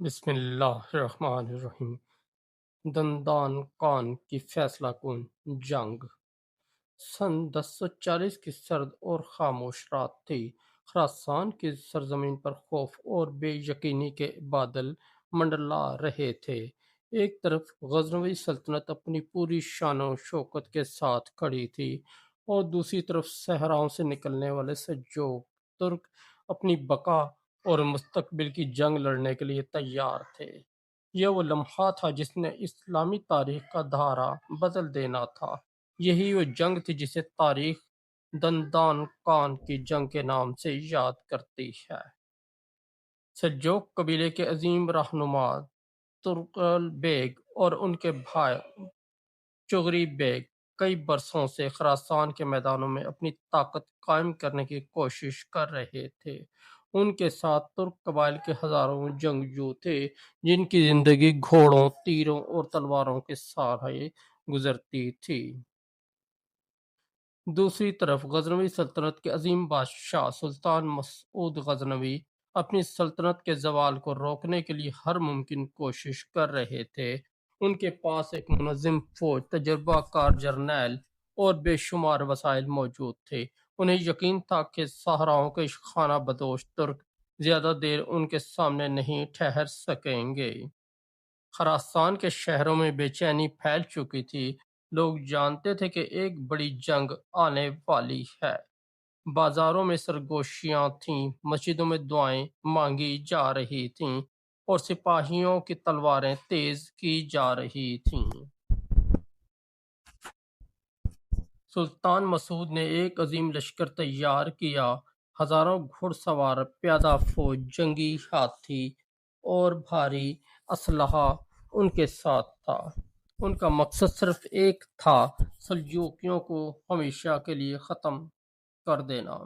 بسم اللہ الرحمن الرحیم۔ دندان کان کی فیصلہ کن جنگ۔ سن 1040 کی سرد اور خاموش رات تھی۔ خراسان کی سرزمین پر خوف اور بے یقینی کے بادل منڈلا رہے تھے۔ ایک طرف غزنوی سلطنت اپنی پوری شان و شوکت کے ساتھ کھڑی تھی اور دوسری طرف صحراؤں سے نکلنے والے سلجوق ترک اپنی بقا اور مستقبل کی جنگ لڑنے کے لیے تیار تھے۔ یہ وہ لمحہ تھا جس نے اسلامی تاریخ کا دھارا بدل دینا تھا۔ یہی وہ جنگ تھی جسے تاریخ دندان کان کی جنگ کے نام سے یاد کرتی ہے۔ سلجوق قبیلے کے عظیم رہنما ترکل بیگ اور ان کے بھائی چغری بیگ کئی برسوں سے خراسان کے میدانوں میں اپنی طاقت قائم کرنے کی کوشش کر رہے تھے۔ ان کے ساتھ ترک قبائل کے ہزاروں جنگجو تھے جن کی زندگی گھوڑوں، تیروں اور تلواروں کے سہارے گزرتی تھی۔ دوسری طرف غزنوی سلطنت کے عظیم بادشاہ سلطان مسعود غزنوی اپنی سلطنت کے زوال کو روکنے کے لیے ہر ممکن کوشش کر رہے تھے۔ ان کے پاس ایک منظم فوج، تجربہ کار جرنیل اور بے شمار وسائل موجود تھے۔ انہیں یقین تھا کہ صحراؤں کے خانہ بدوش ترک زیادہ دیر ان کے سامنے نہیں ٹھہر سکیں گے۔ خراسان کے شہروں میں بے چینی پھیل چکی تھی۔ لوگ جانتے تھے کہ ایک بڑی جنگ آنے والی ہے۔ بازاروں میں سرگوشیاں تھیں، مسجدوں میں دعائیں مانگی جا رہی تھیں اور سپاہیوں کی تلواریں تیز کی جا رہی تھیں۔ سلطان مسعود نے ایک عظیم لشکر تیار کیا۔ ہزاروں گھڑ سوار، پیادہ فوج، جنگی ہاتھی اور بھاری اسلحہ ان کے ساتھ تھا۔ ان کا مقصد صرف ایک تھا، سلجوقیوں کو ہمیشہ کے لیے ختم کر دینا۔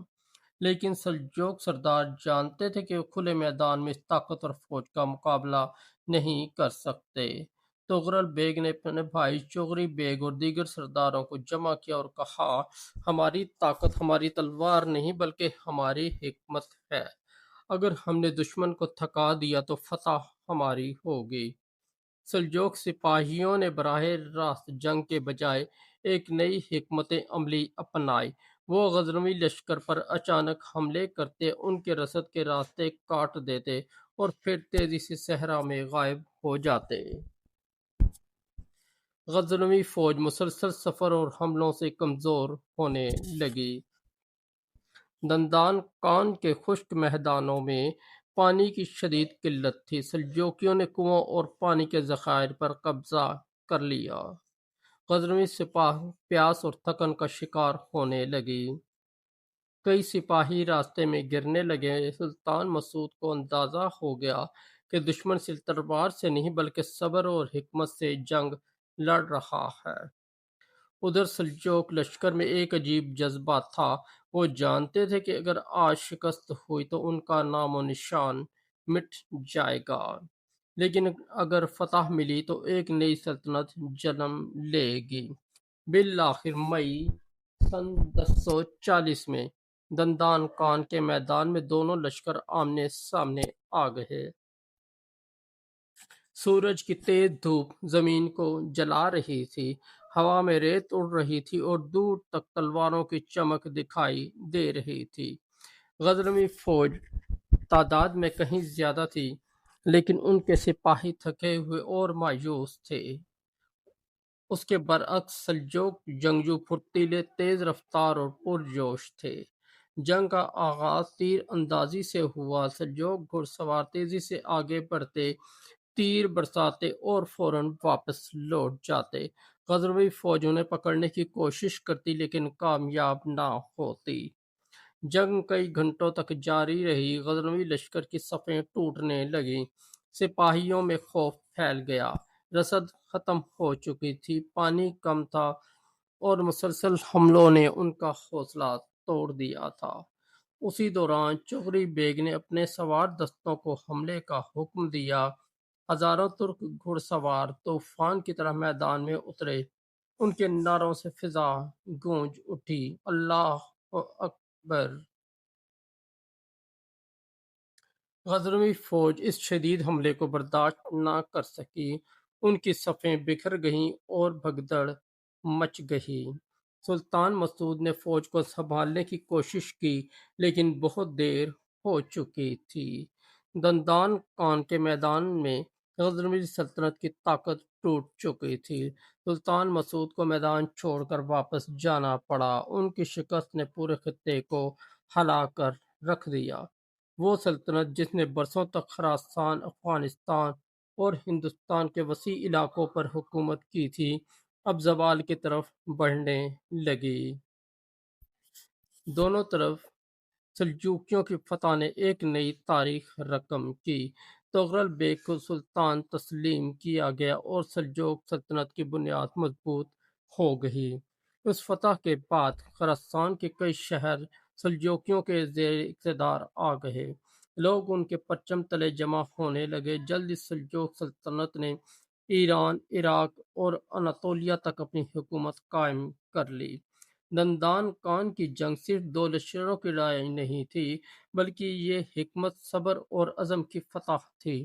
لیکن سلجوق سردار جانتے تھے کہ وہ کھلے میدان میں اس طاقتور فوج کا مقابلہ نہیں کر سکتے۔ تغرل بیگ نے اپنے بھائی چغری بیگ اور دیگر سرداروں کو جمع کیا اور کہا، ہماری طاقت ہماری تلوار نہیں بلکہ ہماری حکمت ہے۔ اگر ہم نے دشمن کو تھکا دیا تو فتح ہماری ہوگی۔ سلجوق سپاہیوں نے براہ راست جنگ کے بجائے ایک نئی حکمت عملی اپنائی۔ وہ غزنوی لشکر پر اچانک حملے کرتے، ان کے رسد کے راستے کاٹ دیتے اور پھر تیزی سے صحرا میں غائب ہو جاتے۔ غزنوی فوج مسلسل سفر اور حملوں سے کمزور ہونے لگی۔ دندان کان کے خشک میدانوں میں پانی کی شدید قلت تھی۔ سلجوقیوں نے کنووں اور پانی کے ذخائر پر قبضہ کر لیا۔ غزنوی سپاہ پیاس اور تھکن کا شکار ہونے لگی۔ کئی سپاہی راستے میں گرنے لگے۔ سلطان مسعود کو اندازہ ہو گیا کہ دشمن صرف تلوار سے نہیں بلکہ صبر اور حکمت سے جنگ لڑ رہا ہے۔ ادھر سلجوق لشکر میں ایک عجیب جذبہ تھا۔ وہ جانتے تھے کہ اگر آج شکست ہوئی تو ان کا نام و نشان مٹ جائے گا، لیکن اگر فتح ملی تو ایک نئی سلطنت جنم لے گی۔ بالآخر مئی سن 1040 میں دندان کان کے میدان میں دونوں لشکر آمنے سامنے آ گئے۔ سورج کی تیز دھوپ زمین کو جلا رہی تھی، ہوا میں ریت اڑ رہی تھی اور دور تک تلواروں کی چمک دکھائی دے رہی تھی۔ غزنوی فوج تعداد میں کہیں زیادہ تھی، لیکن ان کے سپاہی تھکے ہوئے اور مایوس تھے۔ اس کے برعکس سلجوق جنگجو پھرتیلے، تیز رفتار اور پرجوش تھے۔ جنگ کا آغاز تیر اندازی سے ہوا۔ سلجوق گھڑ سوار تیزی سے آگے بڑھتے، تیر برساتے اور فوراً واپس لوٹ جاتے۔ غزنوی فوج انہیں پکڑنے کی کوشش کرتی لیکن کامیاب نہ ہوتی۔ جنگ کئی گھنٹوں تک جاری رہی۔ غزنوی لشکر کی صفیں ٹوٹنے لگیں، سپاہیوں میں خوف پھیل گیا۔ رسد ختم ہو چکی تھی، پانی کم تھا اور مسلسل حملوں نے ان کا حوصلہ توڑ دیا تھا۔ اسی دوران چغری بیگ نے اپنے سوار دستوں کو حملے کا حکم دیا۔ ہزاروں ترک گھڑ سوار طوفان کی طرح میدان میں اترے۔ ان کے نعروں سے فضا گونج اٹھی، اللہ اکبر! غزنوی فوج اس شدید حملے کو برداشت نہ کر سکی، ان کی صفیں بکھر گئیں اور بھگدڑ مچ گئی۔ سلطان مسعود نے فوج کو سنبھالنے کی کوشش کی لیکن بہت دیر ہو چکی تھی۔ دندان کان کے میدان میں غزنوی سلطنت کی طاقت ٹوٹ چکی تھی۔ سلطان مسعود کو میدان چھوڑ کر واپس جانا پڑا۔ ان کی شکست نے پورے خطے کو ہلا کر رکھ دیا۔ وہ سلطنت جس نے برسوں تک خراسان، افغانستان اور ہندوستان کے وسیع علاقوں پر حکومت کی تھی، اب زوال کی طرف بڑھنے لگی۔ دونوں طرف سلجوقیوں کی فتح نے ایک نئی تاریخ رقم کی۔ تغرل بیگ کو سلطان تسلیم کیا گیا اور سلجوق سلطنت کی بنیاد مضبوط ہو گئی۔ اس فتح کے بعد خراسان کے کئی شہر سلجوقیوں کے زیر اقتدار آ گئے۔ لوگ ان کے پرچم تلے جمع ہونے لگے۔ جلد ہی سلجوق سلطنت نے ایران، عراق اور اناطولیہ تک اپنی حکومت قائم کر لی۔ دندان کان کی جنگ صرف دو لشکروں کی لڑائی نہیں تھی، بلکہ یہ حکمت، صبر اور عزم کی فتح تھی۔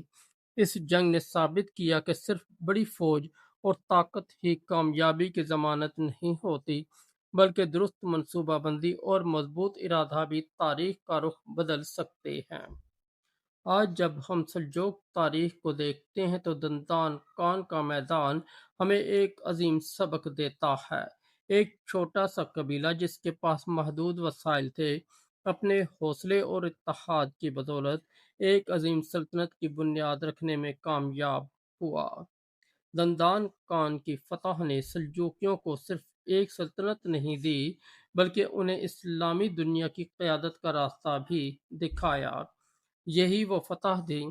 اس جنگ نے ثابت کیا کہ صرف بڑی فوج اور طاقت ہی کامیابی کی ضمانت نہیں ہوتی، بلکہ درست منصوبہ بندی اور مضبوط ارادہ بھی تاریخ کا رخ بدل سکتے ہیں۔ آج جب ہم سلجوق تاریخ کو دیکھتے ہیں تو دندان کان کا میدان ہمیں ایک عظیم سبق دیتا ہے۔ ایک چھوٹا سا قبیلہ جس کے پاس محدود وسائل تھے، اپنے حوصلے اور اتحاد کی بدولت ایک عظیم سلطنت کی بنیاد رکھنے میں کامیاب ہوا۔ دندان کان کی فتح نے سلجوقیوں کو صرف ایک سلطنت نہیں دی، بلکہ انہیں اسلامی دنیا کی قیادت کا راستہ بھی دکھایا۔ یہی وہ فتح تھی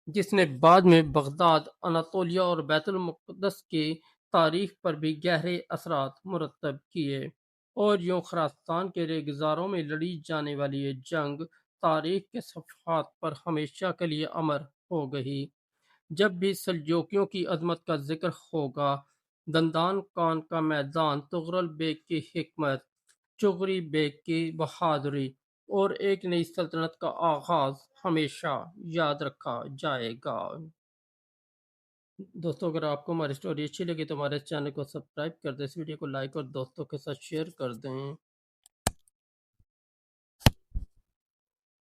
جس نے بعد میں بغداد، اناطولیہ اور بیت المقدس کی تاریخ پر بھی گہرے اثرات مرتب کیے، اور یوں خراسان کے ریگزاروں میں لڑی جانے والی یہ جنگ تاریخ کے صفحات پر ہمیشہ کے لیے امر ہو گئی۔ جب بھی سلجوقیوں کی عظمت کا ذکر ہوگا، دندان کان کا میدان، تغرل بیگ کی حکمت، چغری بیگ کی بہادری اور ایک نئی سلطنت کا آغاز ہمیشہ یاد رکھا جائے گا۔ دوستو، اگر آپ کو ہماری اسٹوری اچھی لگی تو ہمارے چینل کو سبسکرائب کر دیں، اس ویڈیو کو لائک اور دوستوں کے ساتھ شیئر کر دیں۔